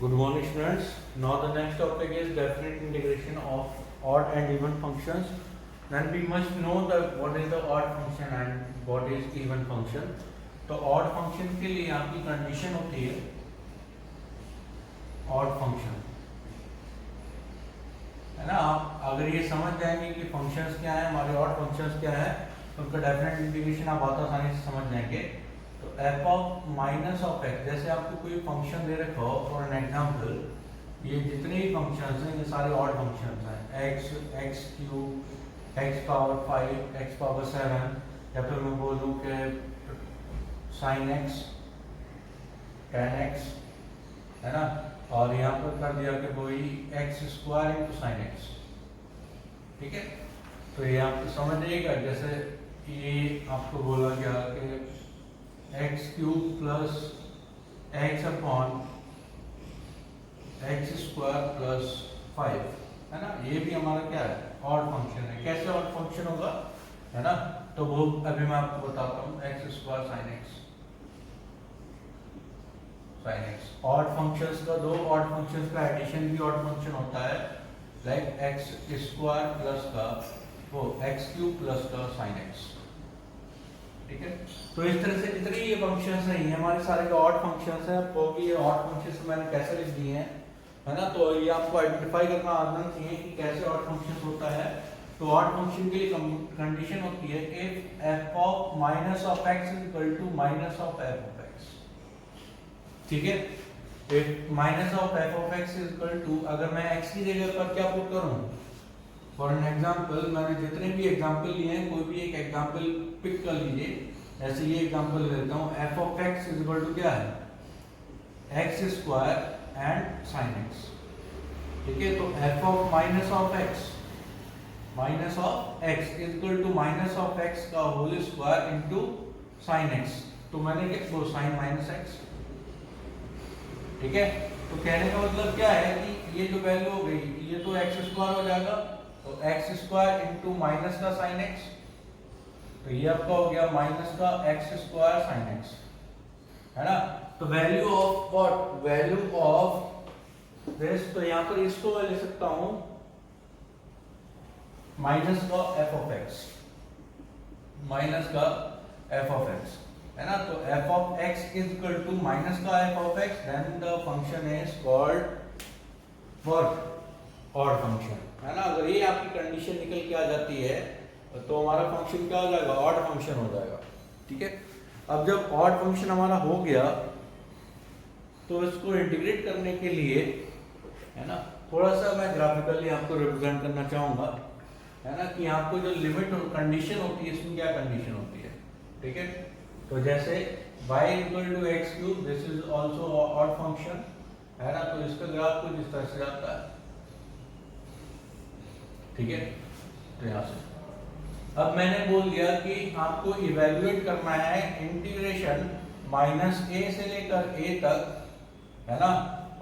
Good morning, students. Now the next topic is definite integration of odd and even functions. Then we must know that what is the odd function and what is even function. तो odd function के लिए यहाँ की condition होती है odd function, है ना। आप अगर ये समझ जाएंगे कि functions क्या है, हमारे odd functions क्या है, तो उनका definite integration आप बहुत आसानी से समझ जाएंगे। तो f of minus of x, जैसे आपको कोई फंक्शन दे रखा हो फॉर एन एग्जांपल, ये जितने भी फंक्शंस हैं ये सारे ऑड फंक्शंस हैं, x cube, x power 5, x power 7, या फिर मैं बोलूँ कि sin x, tan x, है ना। और यहाँ पर कर दिया कि वही x square into sine x, ठीक है। तो ये आप समझिएगा, जैसे ये आपको बोला गया कि x cube plus x upon x square plus 5, है ना। ये भी हमारा क्या है, ऑड फंक्शन है। कैसे ऑड फंक्शन होगा, है ना, तो वो अभी मैं आपको बताता हूँ। X square sine x, odd functions का, दो ऑड फंक्शंस का एडिशन भी ऑड फंक्शन होता है, लाइक एक्स स्क्वायर प्लस का वो एक्स क्यूब प्लस का साइन एक्स, ठीक है। तो इस तरह से जितने ये फंक्शंस हैं ये हमारे सारे के ऑड फंक्शंस हैं। तो ये ऑड फंक्शंस मैंने कैसे लिख दिए हैं, है ना। तो ये आपको आइडेंटिफाई करना आना चाहिए कि कैसे ऑड फंक्शंस होता है। तो ऑड फंक्शन के लिए कंडीशन होती है if f of minus of x is equal to minus of f of x, ठीक है। If minus of f of x is equal to, अगर मैं x की जगह पर क्या पुट करूं, फॉर एन एग्जांपल, मैंने जितने भी एग्जांपल लिए हैं, कोई भी एक एग्जांपल पिक कर लीजिए। ऐसे ये एग्जांपल लेता हूँ, f of x is equal to क्या है, x square and sin x, ठीक है। तो f of minus of x is equal to minus of x का whole square into sin x। तो मैंने क्या, वो sin माइनस x, ठीक है। तो कहने का मतलब क्या है कि ये जो वैल्यू हो गई, ये तो x स्क्वायर हो जाएगा, तो x स्क्वायर इनटू माइनस का sin x, तो ये आपका हो गया माइनस का x स्क्वायर sin x, है ना। तो value of what, value of this, तो यहाँ पर इसको मैं ले सकता हूँ माइनस का f ऑफ x, माइनस का f ऑफ x, है ना। तो f of x is equal to minus का f of x, then the function is called what, odd function, है ना। अगर ये आपकी कंडीशन निकल के आ जाती है तो हमारा फंक्शन क्या हो जाएगा, ऑड फंक्शन हो जाएगा, ठीक है। अब जब ऑड फंक्शन हमारा हो गया तो इसको इंटीग्रेट करने के लिए, है ना, थोड़ा सा मैं ग्राफिकली आपको रिप्रेजेंट करना चाहूंगा, है ना, कि आपको जो लिमिट और कंडीशन होती है इसमें क्या कंडीशन होती है, ठीक है। तो जैसे y equal to x cube, this is also odd function, है ना। तो इसका ग्राफ कुछ इस तरह से जाता है, ठीक है। तो यहाँ से अब मैंने बोल दिया कि आपको इवेल्युएट करना है इंटीग्रेशन माइनस a से लेकर a तक, है ना,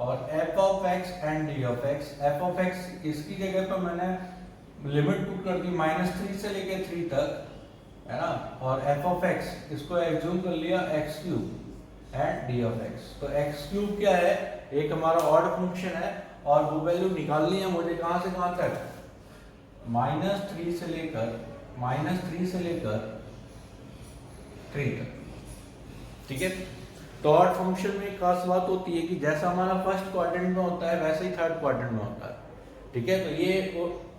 और f of x and d of x। f of x इसकी जगह पर मैंने लिमिट पुट कर दी -3 से लेकर 3 तक, है ना, और f ऑफ x इसको एज्यूम कर लिया x cube and d of x। तो x क्यूब क्या है, एक हमारा ऑड फंक्शन है, और वो वैल्यू निकालनी है मुझे कहां से कहां तक, -3 से लेकर 3 तक, ठीक है। तो ऑड फंक्शन में एक खास बात होती है कि जैसा हमारा फर्स्ट क्वाड्रेंट में होता है वैसे ही थर्ड क्वाड्रेंट में होता है, ठीक है। तो ये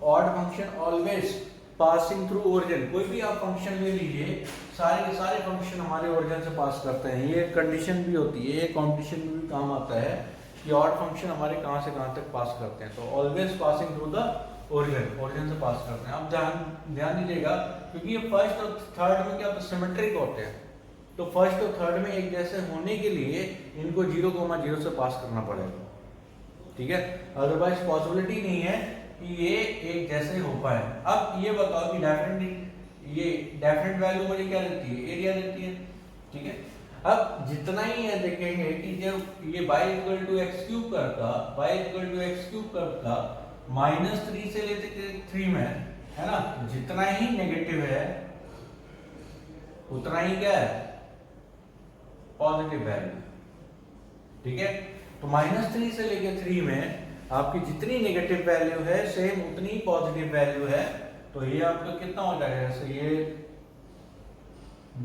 odd function always passing through origin, कोई भी आप फंक्शन ले लीजिए, सारे के सारे फंक्शन हमारे ओरिजिन से पास करते हैं। ये कंडीशन भी होती है, ये कॉम्पिटिशन में भी काम आता है कि ऑड फंक्शन हमारे कहाँ से कहाँ तक पास करते हैं। तो always passing through the origin से पास करते हैं। आप ध्यान दीजिएगा, क्योंकि ये फर्स्ट और थर्ड में क्या सिमेट्रिक होते हैं, तो फर्स्ट और थर्ड में एक जैसे होने के लिए इनको 0,0 से पास करना पड़ेगा, ठीक है। अदरवाइज पॉसिबिलिटी नहीं है कि ये एक जैसे हो पाए। अब ये बताओ कि डेफिनेट वैल्यू मुझे क्या देती है, एरिया देती है, ठीक है। अब जितना ही है देखेंगे कि जब ये y equal to x cube करता -3 से लेकर 3 में, है ना, जितना ही नेगेटिव है उतना ही क्या है, पॉजिटिव वैल्यू, ठीक है। तो -3 से लेकर 3 में आपकी जितनी नेगेटिव वैल्यू है सेम उतनी पॉजिटिव वैल्यू है, तो ये आपका कितना हो जाएगा, जैसे ये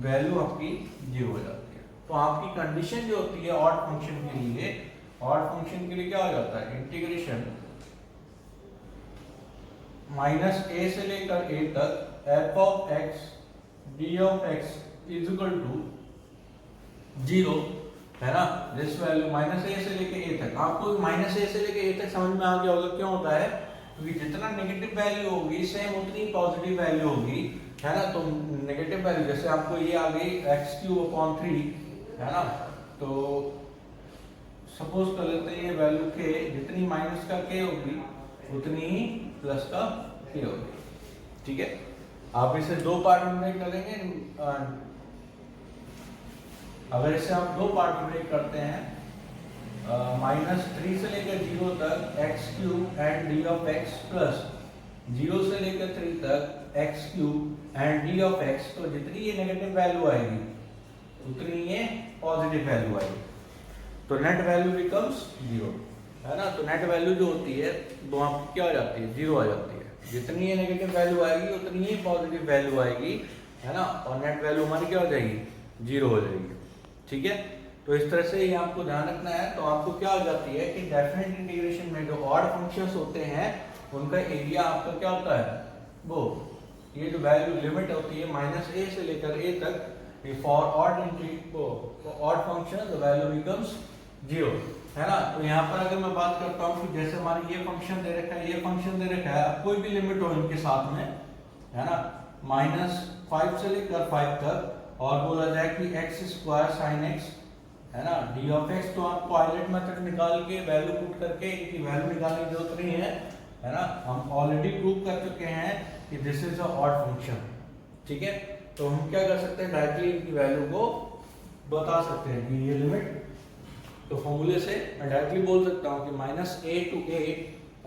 वैल्यू आपकी 0 हो जाती है। तो आपकी कंडीशन जो होती है ऑड फंक्शन के लिए, ऑड फंक्शन के लिए क्या हो जाता है, इंटीग्रेशन -a से लेकर a तक f of x d of x is equal to 0, है ना। दिस वैल्यू -a से लेके a तक, आपको -a से लेके a तक समझ में आ गया होगा क्यों होता है, क्योंकि जितना नेगेटिव वैल्यू होगी सेम उतनी पॉजिटिव वैल्यू होगी, है ना। तो नेगेटिव वैल्यू जैसे आपको ये आ गई x3/3, है ना। तो सपोज कर लेते हैं ये वैल्यू k, जितनी माइनस का k होगी उतनी ही प्लस का k होगी, ठीक है। आप इसे दो पार्ट में ब्रेक करेंगे, अगर इसे आप दो पार्ट में ब्रेक करते हैं, -3 से लेकर 0 तक x³ and d of x plus 0 से लेकर 3 तक x³ and d of x, तो जितनी ये नेगेटिव वैल्यू आएगी उतनी ये पॉजिटिव वैल्यू आएगी, तो नेट वैल्यू बिकम्स 0, है ना। तो नेट वैल्यू जो होती है वो आपकी क्या हो जाती है, 0 आ जाती है। जितनी ये नेगेटिव वैल्यू आएगी उतनी ही पॉजिटिव वैल्यू आएगी, है ना, और नेट वैल्यू हमारी क्या हो जाएगी, 0 हो जाएगी, ठीक है। तो इस तरह से ये आपको ध्यान रखना है। तो आपको क्या हो जाती है कि डेफिनेट इंटीग्रेशन में जो ऑड फंक्शंस होते हैं उनका एरिया आपका क्या होता है, वो ये जो वैल्यू लिमिट होती है -a से लेकर a तक, for odd function the value becomes 0, है ना। तो यहाँ पर अगर मैं बात करता हूँ कि जैसे हमारे ये फंक्शन दे रखा है, ये फंक्शन दे रखा है, अब कोई भी लिमिट हो इनके साथ में, है ना, -5 से लेकर 5 तक, और बोला जाए कि x² sin x, है ना, d ऑफ x, तो आपको आइलेट मेथड निकाल के वैल्यू पुट करके इनकी वैल्यू निकालने की जरूरत नहीं है ना। हम ऑलरेडी प्रूव कर चुके हैं कि this is a odd function, ठीक है। तो हम क्या कर सकते हैं, डायरेक्टली इनकी वैल्यू को बता सकते हैं कि ये लिमिट, तो फॉर्मूले से मैं डायरेक्टली बोल सकता हूँ कि -a to a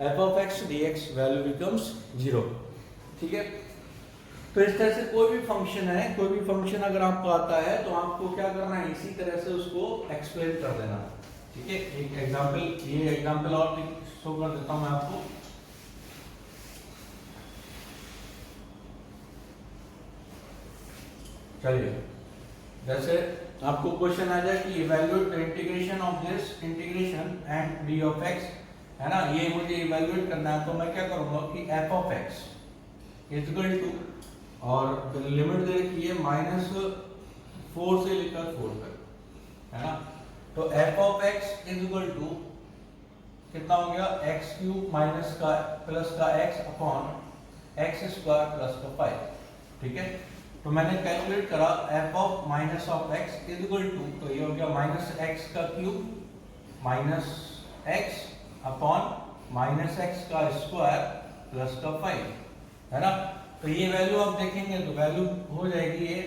f of x dx value becomes 0, ठीक है। तो इस तरह से कोई भी फंक्शन है, कोई भी फंक्शन अगर आपको आता है तो आपको क्या करना है, इसी तरह से उसको एक्सप्लेन कर देना, ठीक है। एक एग्जांपल, ये एग्जांपल और शो कर देता हूं मैं आपको। चलिए, जैसे आपको क्वेश्चन आ जाए कि evaluate the integration of this integration and d of x, है ना, ये मुझे इवैल्यूएट करना है, तो मैं क्या करूंगा कि f of x is equal to, और लिमिट दे रखी है -4 से लेकर 4 तक, है ना। तो f of x is equal to कितना हो गया, x³ माइनस का प्लस का x अपॉन x² प्लस का 5, ठीक है। तो मैंने कैलकुलेट करा f of -x is equal to, तो ये हो गया -x का cube minus x upon -x का स्क्वायर प्लस का 5, है ना। तो ये वैल्यू आप देखेंगे तो वैल्यू हो जाएगी ये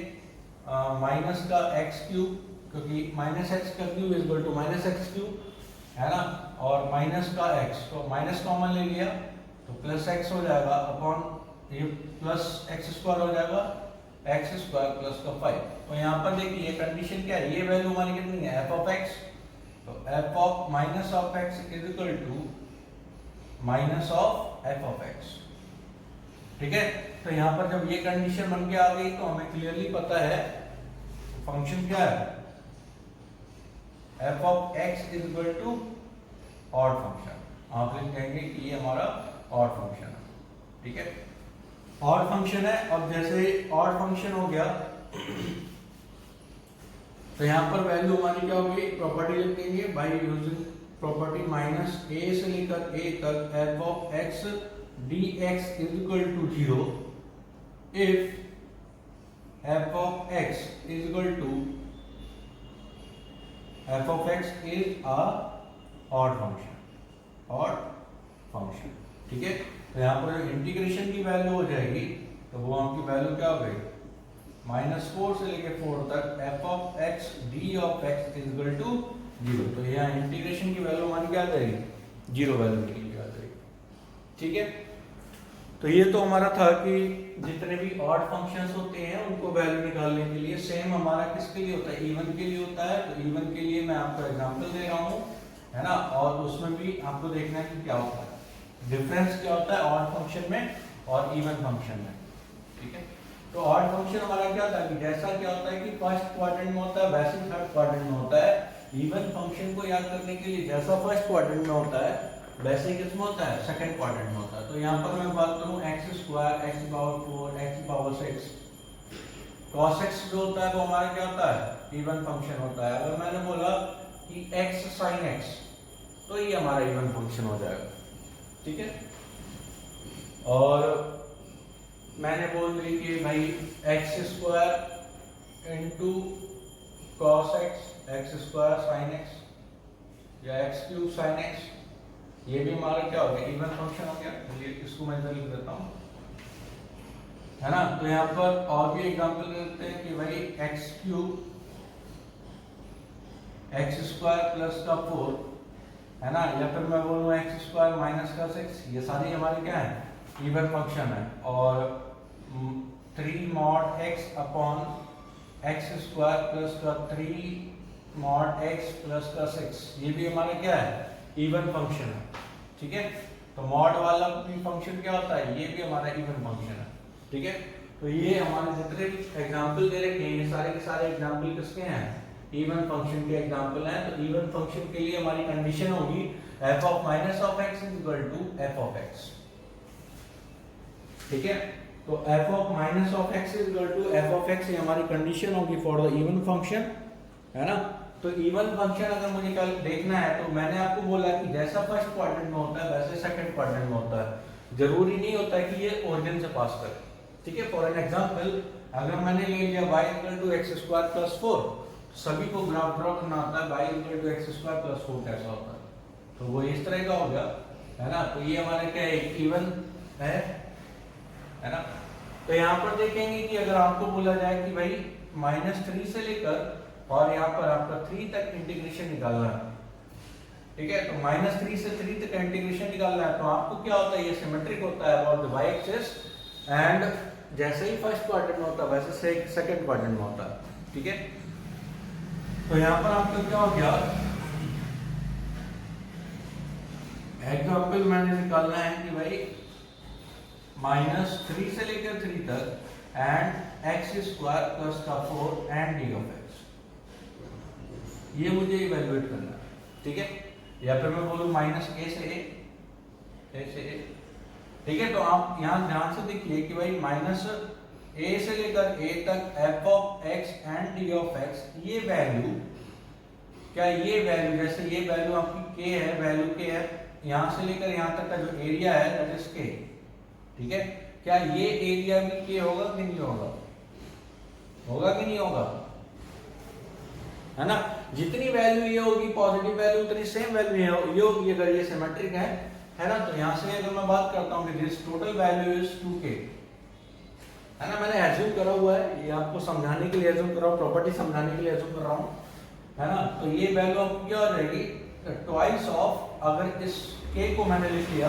माइनस का x³, क्योंकि -x का cube is equal to -x³, है ना, और माइनस का x, तो माइनस कॉमन ले लिया तो प्लस x हो जाएगा अपॉन ये प्लस x² हो जाएगा, x² प्लस का 5। तो यहाँ पर देखिए कंडीशन क्या है, ये वैल्यू हमारी कितनी है, f ऑफ x, तो f of -x is equal to minus of f of x, ठीक है। तो यहाँ पर जब ये कंडीशन बन के आ गई तो हमें क्लियरली पता है फंक्शन क्या है, f of x is equal to odd function, आप लिख देंगे कि ये हमारा ऑड फंक्शन है, ठीक है। ऑड फंक्शन है। अब जैसे ऑड फंक्शन हो गया तो यहाँ पर वैल्यू हमारी क्या होगी, प्रॉपर्टी लिख देंगे बाय यूजिंग प्रॉपर्टी -a से लेकर a तक f of x dx is equal to 0 if f of x is equal to f of x is a odd function, ठीक है। तो यहाँ पर इंटीग्रेशन की वैल्यू हो जाएगी, तो वो आपकी वैल्यू क्या हो गई, -4 से लेके 4 तक f of x d of x is equal to 0। तो यहाँ इंटीग्रेशन की वैल्यू हमारी क्या आ जाएगी, 0 वैल्यू निकल के आ जाएगी, ठीक है। तो ये तो हमारा था कि जितने भी ऑड फंक्शंस होते हैं उनको वैल्यू निकालने के लिए सेम हमारा किसके लिए होता है, इवन के लिए होता है। तो इवन के लिए मैं आपको एग्जांपल दे रहा हूँ, है ना, और उसमें भी आपको देखना है कि क्या होता है, डिफरेंस क्या होता है ऑड फंक्शन में और इवन फंक्शन में। ठीक है, तो ऑड फंक्शन हमारा क्या होता है कि जैसा क्या होता है कि फर्स्ट क्वाड्रेंट में होता है वैसे ही थर्ड क्वाड्रेंट में होता है। इवन फंक्शन को याद करने के लिए जैसा फर्स्ट क्वाड्रेंट में होता है वैसे ही किसमें होता है, सेकंड क्वाड्रेंट में होता है। तो यहाँ पर मैं बात करूँ x square x power 4 x power 6, cos x जो होता है वो हमारा क्या होता है, इवन फंक्शन होता है। अगर मैंने बोला कि x sin x तो ये हमारा इवन फंक्शन हो जाएगा। ठीक है, और मैंने बोल दी कि भाई x square into cos x, x square sin x या x क्यूब sin x, ये भी हमारा क्या हो गया, इवन फंक्शन हो गया। ये इसको मैं इधर लिख देता हूँ, है ना। तो यहाँ पर और भी एग्जांपल लेते हैं कि भाई x cube x square plus का 4, है ना, या फिर मैं बोलूँ x स्क्वायर माइनस का 6, ये सारी हमारी क्या है, इवन फंक्शन है। और 3 mod x upon x square plus का 3 mod x प्लस का 6, ये भी हमारा क्या है, इवन फंक्शन है। ठीक है, तो मॉड वाला भी फंक्शन क्या होता है, ये भी हमारा इवन फंक्शन है। ठीक है, तो ये हमारे जितने भी एग्जांपल दे रखे हैं ये सारे के सारे एग्जांपल किसके हैं, इवन फंक्शन के एग्जांपल हैं। तो इवन फंक्शन के लिए हमारी कंडीशन होगी f of minus of x is equal to f of x। ठीक है, तो f of minus of x is equal to f of x ये हमारी कंडीशन होगी फॉर द इवन फंक्शन, है ना। तो इवन फंक्शन अगर मुझे कल देखना है तो मैंने आपको बोला कि जैसा फर्स्ट क्वाड्रेंट में होता है वैसे सेकंड क्वाड्रेंट में होता है, जरूरी नहीं होता है कि ये ओरिजिन से पास करे। ठीक है, फॉर एन एग्जांपल अगर मैंने ले लिया y equal to x square plus 4, सभी को ग्राफ ड्रॉ करना होता है y equal to x square plus 4 कैसा होता है, तो वो इस तरह का हो गया, है ना। तो ये हमारे क्या है, इवन है ना। तो यहाँ पर देखेंगे कि अगर आपको बोला जाए कि भाई -3 से लेकर और यहाँ पर आपका 3 तक इंटीग्रेशन निकालना है, ठीक है, तो -3 से 3 तक इंटीग्रेशन निकालना है, तो आपको क्या होता है, ये सिमेट्रिक होता है about the y axis, and जैसे ही फर्स्ट क्वाड्रेंट में होता है वैसे सेकंड क्वाड्रेंट में होता है। ठीक है, तो यहाँ पर आपका क्या हो गया, एग्जाम्पल मैंने निकालना है कि भाई -3 से लेकर 3 तक एंड x स्क्वायर प्लस का 4 एंड d ऑफ x, ये मुझे इवैल्यूएट करना है। ठीक है, या फिर मैं बोलूँ -a से a। ठीक है, तो आप यहाँ ध्यान से देखिए कि भाई -a से लेकर a तक f of x and d of x, ये वैल्यू क्या, ये वैल्यू जैसे ये वैल्यू आपकी k है, वैल्यू k है, यहाँ से लेकर यहाँ तक का जो एरिया है दैट इज k। ठीक है, क्या ये एरिया भी k होगा कि नहीं होगा, होगा कि नहीं होगा, है ना। जितनी वैल्यू ये होगी पॉजिटिव वैल्यू उतनी सेम वैल्यू ये होगी अगर ये सिमेट्रिक है ना। तो यहाँ से अगर मैं बात करता हूँ कि this total value is 2k, है ना, मैंने एज्यूम करा हुआ है, ये आपको समझाने के लिए एज्यूम कर रहा हूँ, प्रॉपर्टी समझाने के लिए एज्यूम कर रहा हूँ, है ना। तो ये वैल्यू आपकी क्या हो जाएगी, ट्वाइस ऑफ, अगर इस k को मैंने लिख लिया,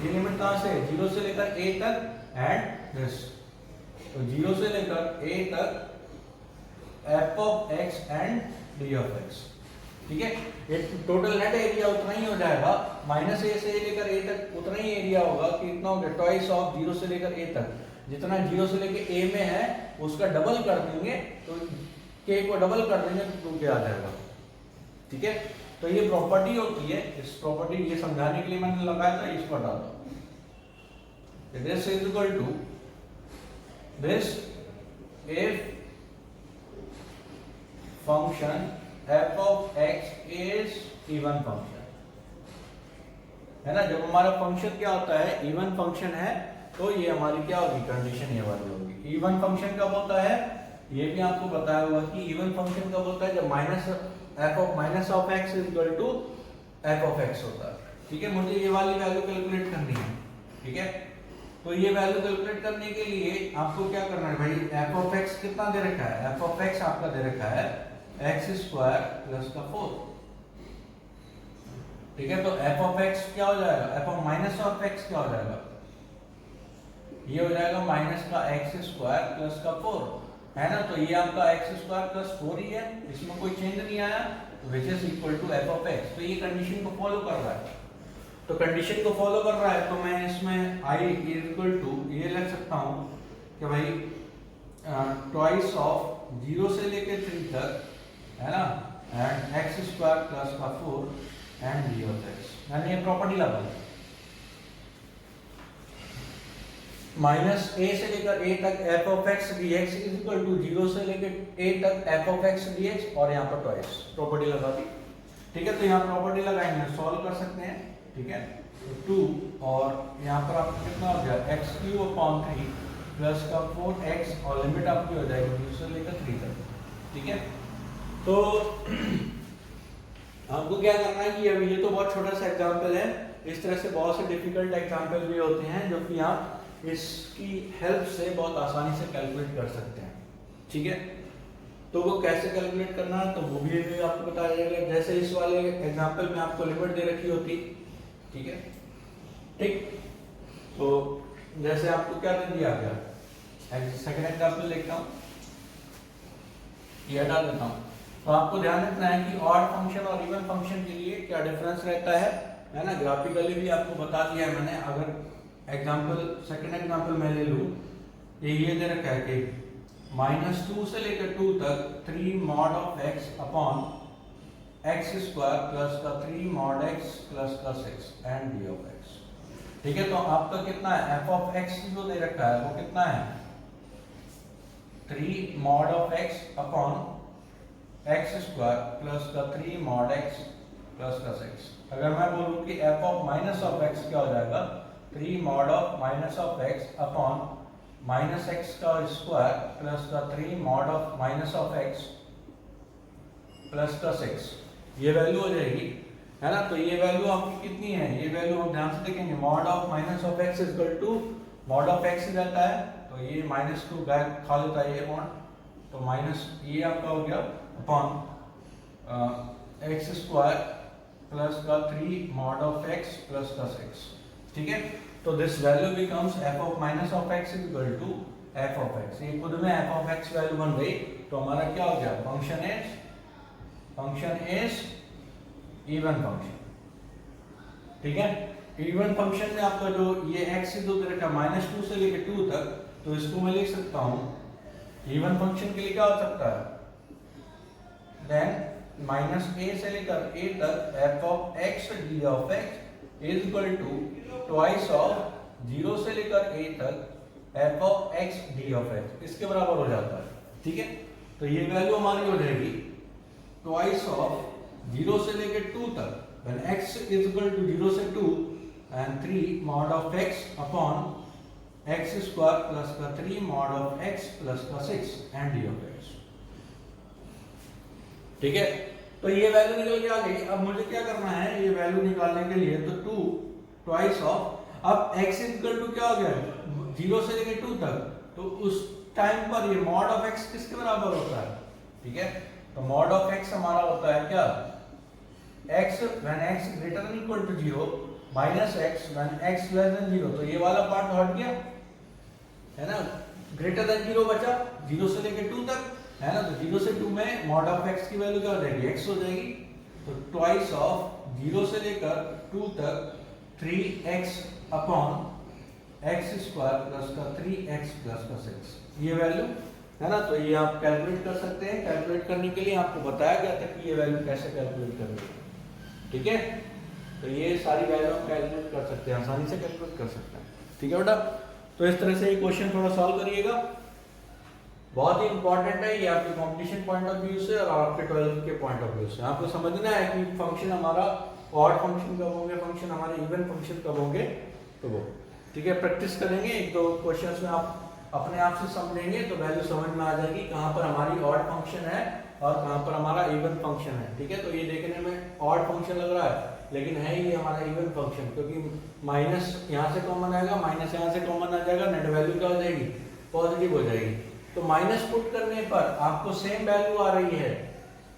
ये लिमिट कहाँ से 0 से लेकर a तक एंड दिस, तो 0 से लेकर a तक f of x and d of x। ठीक है, ये टोटल नेट एरिया उतना ही हो जाएगा, -a से लेकर a तक उतना ही एरिया होगा कि इतना हो गया, ट्वाइस ऑफ 0 से लेकर a तक, जितना 0 से लेकर a में है उसका डबल कर देंगे, तो k को डबल कर देंगे तो 2k आ जाएगा। ठीक है, तो ये प्रॉपर्टी होती है, इस प्रॉपर्टी ये समझाने के लिए मैंने लगाया था, इसको हटा दो, this is equal to this if function f of x is even function, है ना। जब हमारा फंक्शन क्या होता है, इवन फंक्शन है, तो ये हमारी क्या होगी, कंडीशन ये वाली होगी। इवन फंक्शन कब होता है, ये भी आपको बताया हुआ कि इवन फंक्शन कब होता है, जब minus of x is equal to f of x होता है। ठीक है, मुझे ये वाली वैल्यू कैलकुलेट करनी है। ठीक है, तो ये वैल्यू कैलकुलेट करने के लिए आपको क्या करना है भाई, f ऑफ x कितना दे रखा है, f ऑफ x आपका दे रखा है x स्क्वायर प्लस का 4। ठीक है, तो f ऑफ x क्या हो जाएगा, f of minus of x क्या हो जाएगा, ये हो जाएगा माइनस का x स्क्वायर प्लस का 4, है ना, तो ये आपका x² + 4 ही है, इसमें कोई चेंज नहीं आया, which is equal to f of x। तो ये कंडीशन को फॉलो कर रहा है, तो कंडीशन को फॉलो कर रहा है, तो मैं इसमें i इक्वल टू ये लिख सकता हूँ कि भाई ट्वाइस ऑफ 0 से लेके 3 तक, है ना, and x² + 4 and d of x, यानी ये प्रॉपर्टी लगा माइनस a से लेकर a तक f of x dx is equal to 0 से लेकर a तक f ऑफ x dx, और यहाँ पर ट्वाइस प्रॉपर्टी लगा दी। ठीक है, तो यहाँ प्रॉपर्टी लगाएंगे, सॉल्व कर सकते हैं। ठीक है, तो 2 और यहाँ पर आपको कितना हो गया x³ / 3 प्लस का 4x, और लिमिट आपकी हो जाएगी 0 से लेकर 3 तक। ठीक है, तो हमको क्या करना है कि अभी ये तो बहुत छोटा सा एग्जांपल है, इस तरह से बहुत से डिफिकल्ट एग्जांपल भी होते हैं जो कि आप इसकी हेल्प से बहुत आसानी से कैलकुलेट कर सकते हैं। ठीक है, तो वो कैसे कैलकुलेट करना है तो वो भी आपको बताया जाएगा। जैसे इस वाले एग्जांपल में आपको लिमिट दे रखी होती, ठीक है, ठीक, तो जैसे आपको क्या दे दिया गया, सेकंड एग्जांपल लिखता हूँ, ये हटा देता हूँ। तो आपको ध्यान रखना है कि ऑड फंक्शन और इवन फंक्शन के लिए क्या डिफरेंस रहता है ना, ग्राफिकली भी आपको बता दिया है मैंने। अगर एग्जांपल सेकंड एग्जांपल मैं ले लूँ, ये दे रखा है कि -2 से लेकर 2 तक 3 mod of x upon x² plus का 3 mod x प्लस का 6 एंड d of x। ठीक है, तो आपका कितना है, f of x जो दे रखा है वो कितना है 3 mod of x upon x² plus का 3 mod x प्लस का 6। अगर मैं बोलूँ कि f of minus of x क्या हो जाएगा, 3 mod of minus of x upon minus x का स्क्वायर प्लस का 3 mod of minus of x plus का 6, ये वैल्यू हो जाएगी, है ना। तो ये वैल्यू आपकी कितनी है, ये वैल्यू हम ध्यान से देखेंगे, mod of minus of x equal to mod of x ही रहता है, तो ये -2 बैक खा लेता है ये mod, तो माइनस ये आपका हो गया अपॉन x² प्लस का 3 mod of x प्लस का 6। ठीक है, तो this value becomes f of minus of x equal to f of x। ये खुद में f of x वैल्यू बन गई, तो हमारा क्या हो गया, फंक्शन इज इवन फंक्शन। ठीक है, इवन फंक्शन में आपका जो ये x दे रखा -2 से लेकर 2 तक, तो इसको मैं लिख सकता हूँ इवन फंक्शन के लिए क्या हो सकता है, देन -a से लेकर a तक f of x d of x is equal to twice of 0 से लेकर a तक f of x d of x, इसके बराबर हो जाता है। ठीक है, तो ये वैल्यू हमारी हो जाएगी ट्वाइस ऑफ 0 से लेकर 2 तक, when x is equal to 0 से 2 and 3 mod of x upon x² plus का 3 mod of x प्लस का 6 and d of x। ठीक है, तो ये वैल्यू निकल के आ गई। अब मुझे क्या करना है, ये वैल्यू निकालने के लिए, तो 2 ट्वाइस ऑफ, अब x इक्वल टू क्या हो गया 0 से लेकर 2 तक, तो उस टाइम पर ये mod of x किसके बराबर होता है। ठीक है, तो mod of x हमारा होता है क्या, x when x greater than equal to 0 minus x when x less than 0, तो ये वाला पार्ट हट गया, है ना, ग्रेटर देन 0 बचा 0 से लेकर 2 तक, है ना, तो 0 से 2 में mod of x की वैल्यू क्या हो जाएगी, x हो जाएगी। तो ट्वाइस ऑफ 0 से लेकर 2 तक 3x अपॉन x² प्लस का 3x प्लस का 6, ये वैल्यू, है ना। तो ये आप कैलकुलेट कर सकते हैं। कैलकुलेट करने के लिए आपको बताया गया था कि ये वैल्यू कैसे कैलकुलेट करनी है। ठीक है, तो ये सारी वैल्यू आप कैलकुलेट कर सकते हैं, आसानी से कैलकुलेट कर सकते हैं। ठीक है बेटा, तो इस तरह से ये क्वेश्चन थोड़ा सॉल्व करिएगा, बहुत ही इंपॉर्टेंट है ये आपके कंपटीशन पॉइंट ऑफ व्यू से और आपके 12th के पॉइंट ऑफ व्यू से। आपको समझना है कि फंक्शन हमारा ऑड फंक्शन कब होंगे, फंक्शन हमारे इवन फंक्शन कब होंगे, तो वो ठीक है, प्रैक्टिस करेंगे, एक दो क्वेश्चंस में आप अपने आप से समझेंगे तो वैल्यू समझ में आ जाएगी कहाँ पर हमारी ऑड फंक्शन है और कहाँ पर हमारा इवन फंक्शन है। ठीक है, तो ये देखने में ऑड फंक्शन लग रहा है लेकिन है ये हमारा इवन फंक्शन, क्योंकि माइनस यहाँ से कॉमन आएगा, माइनस यहाँ से कॉमन आ जाएगा, नेट वैल्यू क्या हो जाएगी, पॉजिटिव हो जाएगी। तो माइनस पुट करने पर आपको सेम वैल्यू आ रही है,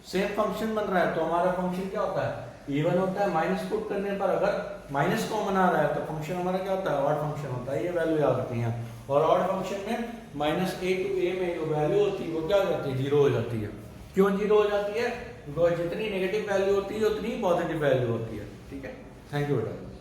सेम फंक्शन बन रहा है, तो हमारा फंक्शन क्या होता है, इवन होता है। माइनस पुट करने पर अगर माइनस कॉमन आ रहा है तो फंक्शन हमारा क्या होता है, ऑड फंक्शन होता है। ये वैल्यू याद रखनी है। और ऑड फंक्शन में -a टू a में जो वैल्यू होती है वो क्या हो जाती है, 0 हो जाती है। क्यों 0 हो जाती है? बिकॉज जितनी नेगेटिव वैल्यू होती है उतनी पॉजिटिव वैल्यू होती है। ठीक है, थैंक यू बेटा।